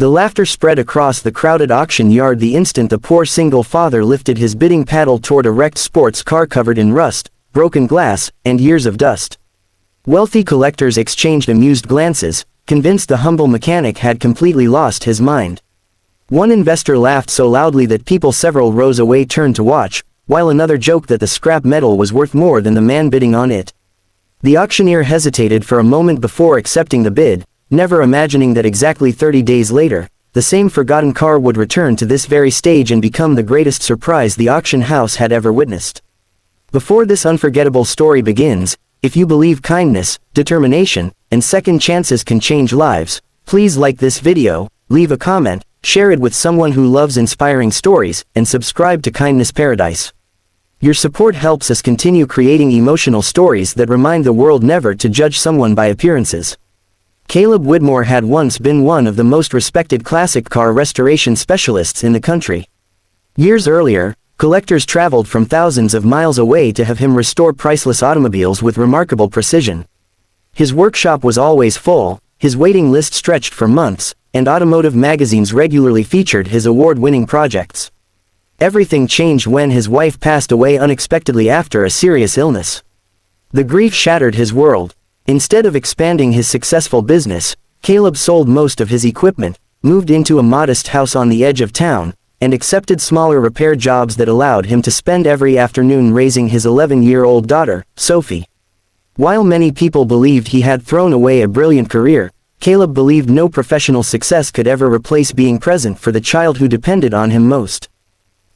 The laughter spread across the crowded auction yard the instant the poor single father lifted his bidding paddle toward a wrecked sports car covered in rust, broken glass, and years of dust. Wealthy collectors exchanged amused glances, convinced the humble mechanic had completely lost his mind. One investor laughed so loudly that people several rows away turned to watch, while another joked that the scrap metal was worth more than the man bidding on it. The auctioneer hesitated for a moment before accepting the bid, never imagining that exactly 30 days later, the same forgotten car would return to this very stage and become the greatest surprise the auction house had ever witnessed. Before this unforgettable story begins, if you believe kindness, determination, and second chances can change lives, please like this video, leave a comment, share it with someone who loves inspiring stories, and subscribe to Kindness Paradise. Your support helps us continue creating emotional stories that remind the world never to judge someone by appearances. Caleb Whitmore had once been one of the most respected classic car restoration specialists in the country. Years earlier, collectors traveled from thousands of miles away to have him restore priceless automobiles with remarkable precision. His workshop was always full, his waiting list stretched for months, and automotive magazines regularly featured his award-winning projects. Everything changed when his wife passed away unexpectedly after a serious illness. The grief shattered his world. Instead of expanding his successful business, Caleb sold most of his equipment, moved into a modest house on the edge of town, and accepted smaller repair jobs that allowed him to spend every afternoon raising his 11-year-old daughter, Sophie. While many people believed he had thrown away a brilliant career, Caleb believed no professional success could ever replace being present for the child who depended on him most.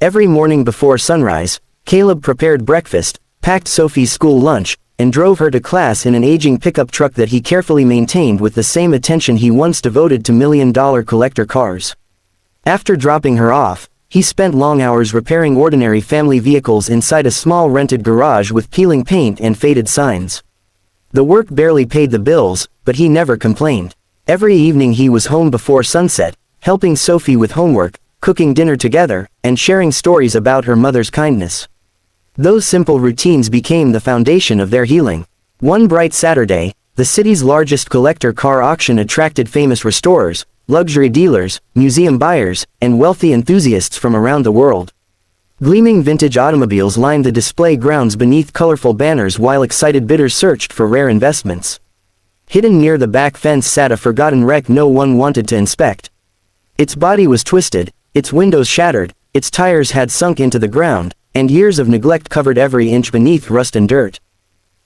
Every morning before sunrise, Caleb prepared breakfast, packed Sophie's school lunch, and drove her to class in an aging pickup truck that he carefully maintained with the same attention he once devoted to million-dollar collector cars. After dropping her off, he spent long hours repairing ordinary family vehicles inside a small rented garage with peeling paint and faded signs. The work barely paid the bills, but he never complained. Every evening he was home before sunset, helping Sophie with homework, cooking dinner together, and sharing stories about her mother's kindness. Those simple routines became the foundation of their healing. One bright Saturday, the city's largest collector car auction attracted famous restorers, luxury dealers, museum buyers, and wealthy enthusiasts from around the world. Gleaming vintage automobiles lined the display grounds beneath colorful banners while excited bidders searched for rare investments. Hidden near the back fence sat a forgotten wreck no one wanted to inspect. Its body was twisted, its windows shattered, its tires had sunk into the ground, and years of neglect covered every inch beneath rust and dirt.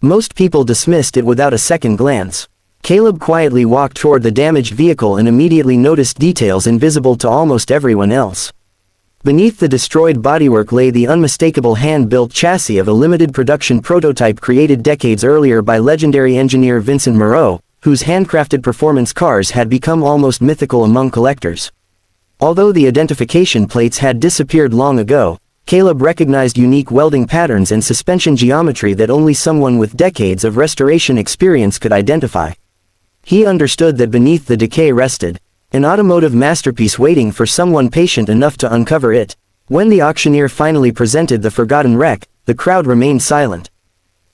Most people dismissed it without a second glance. Caleb quietly walked toward the damaged vehicle and immediately noticed details invisible to almost everyone else. Beneath the destroyed bodywork lay the unmistakable hand-built chassis of a limited production prototype created decades earlier by legendary engineer Vincent Moreau, whose handcrafted performance cars had become almost mythical among collectors. Although the identification plates had disappeared long ago, Caleb recognized unique welding patterns and suspension geometry that only someone with decades of restoration experience could identify. He understood that beneath the decay rested an automotive masterpiece waiting for someone patient enough to uncover it. When the auctioneer finally presented the forgotten wreck, the crowd remained silent.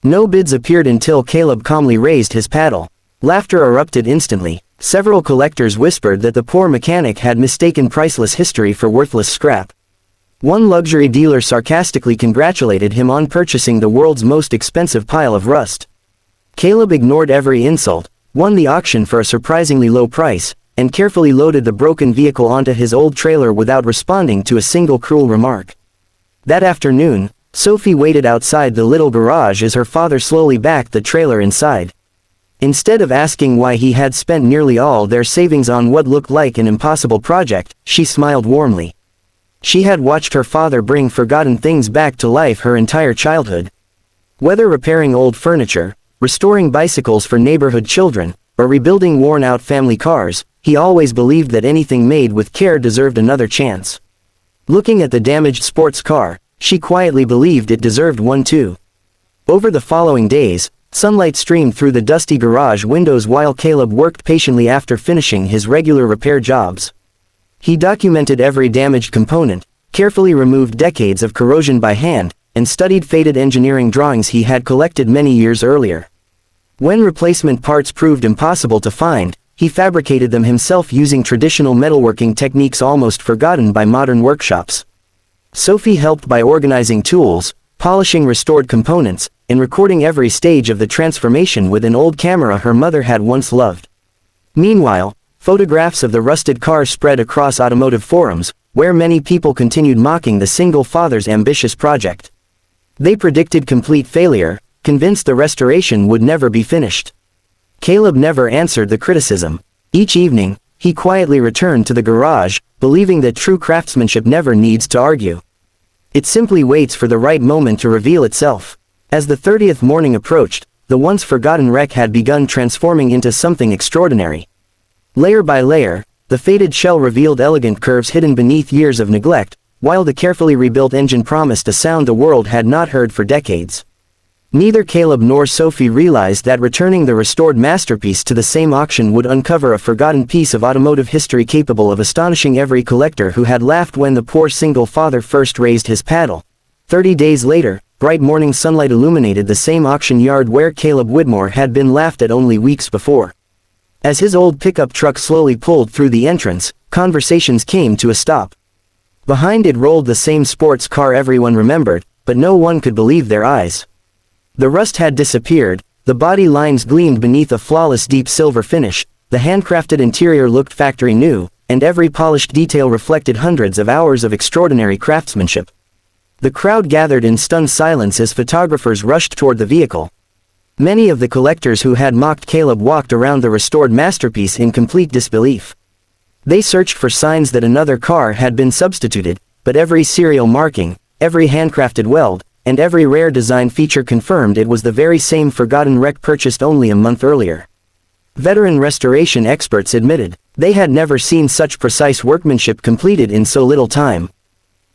No bids appeared until Caleb calmly raised his paddle. Laughter erupted instantly. Several collectors whispered that the poor mechanic had mistaken priceless history for worthless scrap. One luxury dealer sarcastically congratulated him on purchasing the world's most expensive pile of rust. Caleb ignored every insult, won the auction for a surprisingly low price, and carefully loaded the broken vehicle onto his old trailer without responding to a single cruel remark. That afternoon, Sophie waited outside the little garage as her father slowly backed the trailer inside. Instead of asking why he had spent nearly all their savings on what looked like an impossible project, she smiled warmly. She had watched her father bring forgotten things back to life her entire childhood. Whether repairing old furniture, restoring bicycles for neighborhood children, or rebuilding worn-out family cars, he always believed that anything made with care deserved another chance. Looking at the damaged sports car, she quietly believed it deserved one too. Over the following days, sunlight streamed through the dusty garage windows while Caleb worked patiently after finishing his regular repair jobs. He documented every damaged component, carefully removed decades of corrosion by hand, and studied faded engineering drawings he had collected many years earlier. When replacement parts proved impossible to find, he fabricated them himself using traditional metalworking techniques almost forgotten by modern workshops. Sophie helped by organizing tools, polishing restored components, and recording every stage of the transformation with an old camera her mother had once loved. Meanwhile, photographs of the rusted car spread across automotive forums, where many people continued mocking the single father's ambitious project. They predicted complete failure, convinced the restoration would never be finished. Caleb never answered the criticism. Each evening, he quietly returned to the garage, believing that true craftsmanship never needs to argue. It simply waits for the right moment to reveal itself. As the 30th morning approached, the once forgotten wreck had begun transforming into something extraordinary. Layer by layer, the faded shell revealed elegant curves hidden beneath years of neglect, while the carefully rebuilt engine promised a sound the world had not heard for decades. Neither Caleb nor Sophie realized that returning the restored masterpiece to the same auction would uncover a forgotten piece of automotive history capable of astonishing every collector who had laughed when the poor single father first raised his paddle. 30 days later, bright morning sunlight illuminated the same auction yard where Caleb Whitmore had been laughed at only weeks before. As his old pickup truck slowly pulled through the entrance, conversations came to a stop. Behind it rolled the same sports car everyone remembered, but no one could believe their eyes. The rust had disappeared, the body lines gleamed beneath a flawless deep silver finish, the handcrafted interior looked factory new, and every polished detail reflected hundreds of hours of extraordinary craftsmanship. The crowd gathered in stunned silence as photographers rushed toward the vehicle. Many of the collectors who had mocked Caleb walked around the restored masterpiece in complete disbelief. They searched for signs that another car had been substituted, but every serial marking, every handcrafted weld, and every rare design feature confirmed it was the very same forgotten wreck purchased only a month earlier. Veteran restoration experts admitted they had never seen such precise workmanship completed in so little time.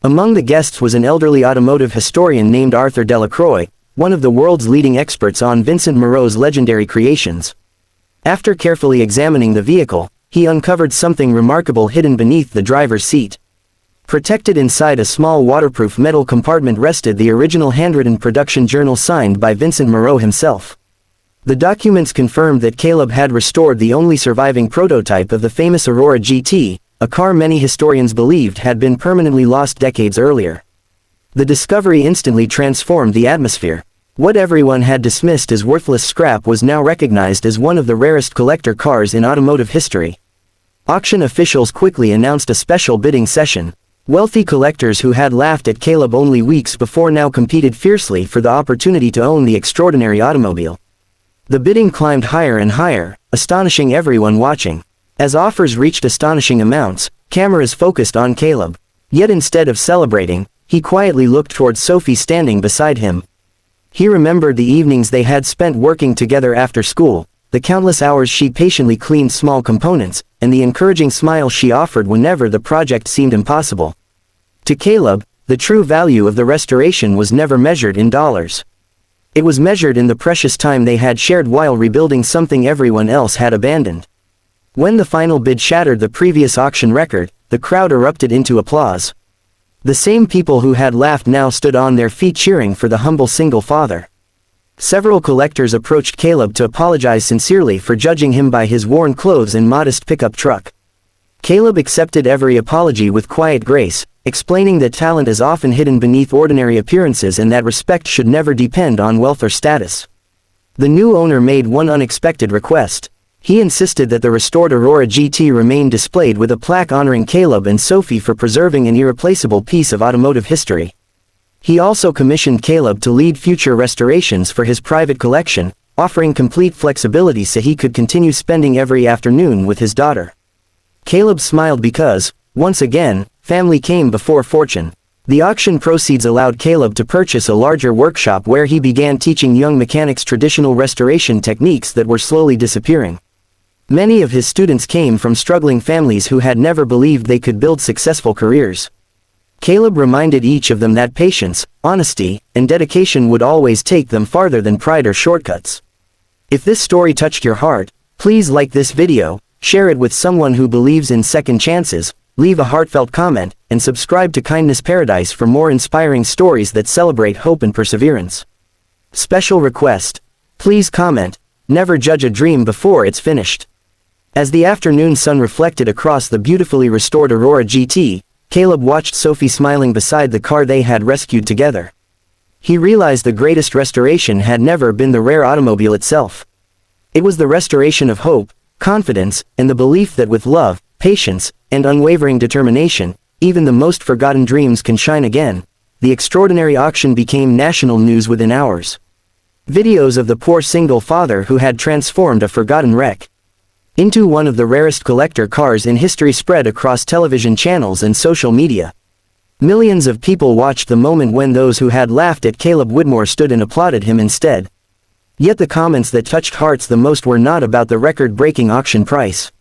Among the guests was an elderly automotive historian named Arthur Delacroix, one of the world's leading experts on Vincent Moreau's legendary creations. After carefully examining the vehicle, he uncovered something remarkable hidden beneath the driver's seat. Protected inside a small waterproof metal compartment rested the original handwritten production journal signed by Vincent Moreau himself. The documents confirmed that Caleb had restored the only surviving prototype of the famous Aurora GT, a car many historians believed had been permanently lost decades earlier. The discovery instantly transformed the atmosphere. What everyone had dismissed as worthless scrap was now recognized as one of the rarest collector cars in automotive history. Auction officials quickly announced a special bidding session. Wealthy collectors who had laughed at Caleb only weeks before now competed fiercely for the opportunity to own the extraordinary automobile. The bidding climbed higher and higher, astonishing everyone watching. As offers reached astonishing amounts, cameras focused on Caleb. Yet instead of celebrating, he quietly looked towards Sophie standing beside him. He remembered the evenings they had spent working together after school, the countless hours she patiently cleaned small components, and the encouraging smile she offered whenever the project seemed impossible. To Caleb, the true value of the restoration was never measured in dollars. It was measured in the precious time they had shared while rebuilding something everyone else had abandoned. When the final bid shattered the previous auction record, the crowd erupted into applause. The same people who had laughed now stood on their feet cheering for the humble single father. Several collectors approached Caleb to apologize sincerely for judging him by his worn clothes and modest pickup truck. Caleb accepted every apology with quiet grace, explaining that talent is often hidden beneath ordinary appearances and that respect should never depend on wealth or status. The new owner made one unexpected request. He insisted that the restored Aurora GT remain displayed with a plaque honoring Caleb and Sophie for preserving an irreplaceable piece of automotive history. He also commissioned Caleb to lead future restorations for his private collection, offering complete flexibility so he could continue spending every afternoon with his daughter. Caleb smiled because, once again, family came before fortune. The auction proceeds allowed Caleb to purchase a larger workshop where he began teaching young mechanics traditional restoration techniques that were slowly disappearing. Many of his students came from struggling families who had never believed they could build successful careers. Caleb reminded each of them that patience, honesty, and dedication would always take them farther than pride or shortcuts. If this story touched your heart, please like this video, share it with someone who believes in second chances, leave a heartfelt comment, and subscribe to Kindness Paradise for more inspiring stories that celebrate hope and perseverance. Special request. Please comment, never judge a dream before it's finished. As the afternoon sun reflected across the beautifully restored Aurora GT, Caleb watched Sophie smiling beside the car they had rescued together. He realized the greatest restoration had never been the rare automobile itself. It was the restoration of hope, confidence, and the belief that with love, patience, and unwavering determination, even the most forgotten dreams can shine again. The extraordinary auction became national news within hours. Videos of the poor single father who had transformed a forgotten wreck into one of the rarest collector cars in history spread across television channels and social media. Millions of people watched the moment when those who had laughed at Caleb Whitmore stood and applauded him instead. Yet the comments that touched hearts the most were not about the record-breaking auction price.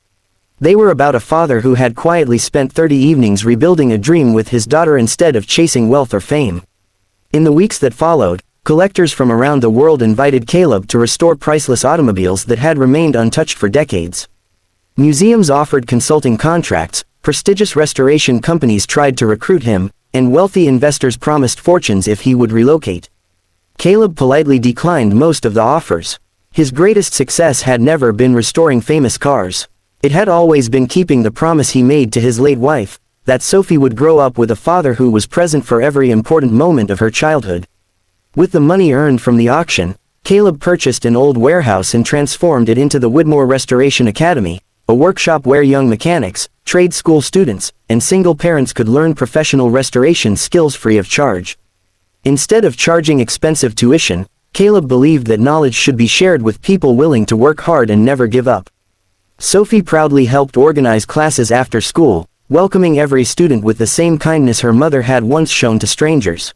They were about a father who had quietly spent 30 evenings rebuilding a dream with his daughter instead of chasing wealth or fame. In the weeks that followed, collectors from around the world invited Caleb to restore priceless automobiles that had remained untouched for decades. Museums offered consulting contracts, prestigious restoration companies tried to recruit him, and wealthy investors promised fortunes if he would relocate. Caleb politely declined most of the offers. His greatest success had never been restoring famous cars. It had always been keeping the promise he made to his late wife, that Sophie would grow up with a father who was present for every important moment of her childhood. With the money earned from the auction, Caleb purchased an old warehouse and transformed it into the Whitmore Restoration Academy, a workshop where young mechanics, trade school students, and single parents could learn professional restoration skills free of charge. Instead of charging expensive tuition, Caleb believed that knowledge should be shared with people willing to work hard and never give up. Sophie proudly helped organize classes after school, welcoming every student with the same kindness her mother had once shown to strangers.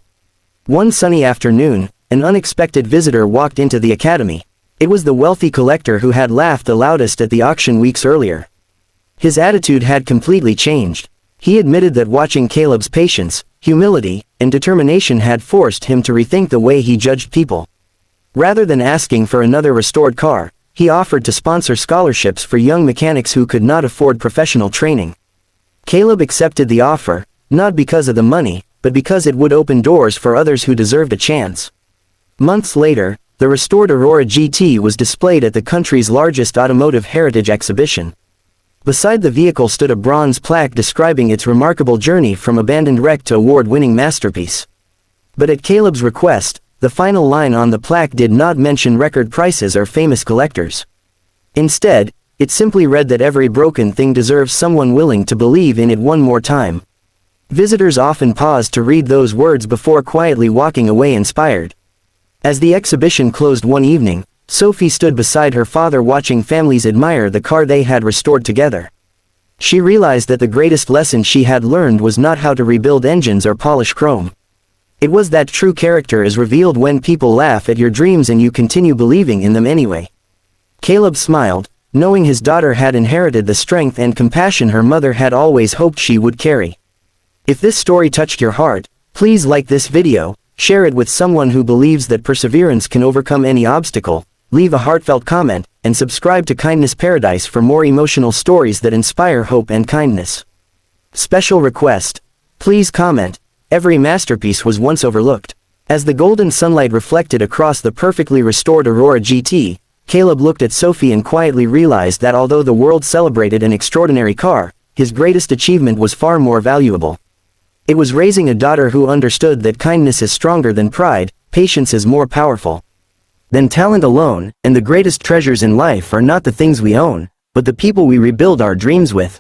One sunny afternoon, an unexpected visitor walked into the academy. It was the wealthy collector who had laughed the loudest at the auction weeks earlier. His attitude had completely changed. He admitted that watching Caleb's patience, humility, and determination had forced him to rethink the way he judged people. Rather than asking for another restored car, he offered to sponsor scholarships for young mechanics who could not afford professional training. Caleb accepted the offer, not because of the money, but because it would open doors for others who deserved a chance. Months later, the restored Aurora GT was displayed at the country's largest automotive heritage exhibition. Beside the vehicle stood a bronze plaque describing its remarkable journey from abandoned wreck to award-winning masterpiece. But at Caleb's request, the final line on the plaque did not mention record prices or famous collectors. Instead, it simply read that every broken thing deserves someone willing to believe in it one more time. Visitors often paused to read those words before quietly walking away inspired. As the exhibition closed one evening, Sophie stood beside her father watching families admire the car they had restored together. She realized that the greatest lesson she had learned was not how to rebuild engines or polish chrome. It was that true character is revealed when people laugh at your dreams and you continue believing in them anyway. Caleb smiled, knowing his daughter had inherited the strength and compassion her mother had always hoped she would carry. If this story touched your heart, please like this video, share it with someone who believes that perseverance can overcome any obstacle, leave a heartfelt comment, and subscribe to Kindness Paradise for more emotional stories that inspire hope and kindness. Special request. Please comment. Every masterpiece was once overlooked. As the golden sunlight reflected across the perfectly restored Aurora GT, Caleb looked at Sophie and quietly realized that although the world celebrated an extraordinary car, his greatest achievement was far more valuable. It was raising a daughter who understood that kindness is stronger than pride, patience is more powerful than talent alone, and the greatest treasures in life are not the things we own, but the people we rebuild our dreams with.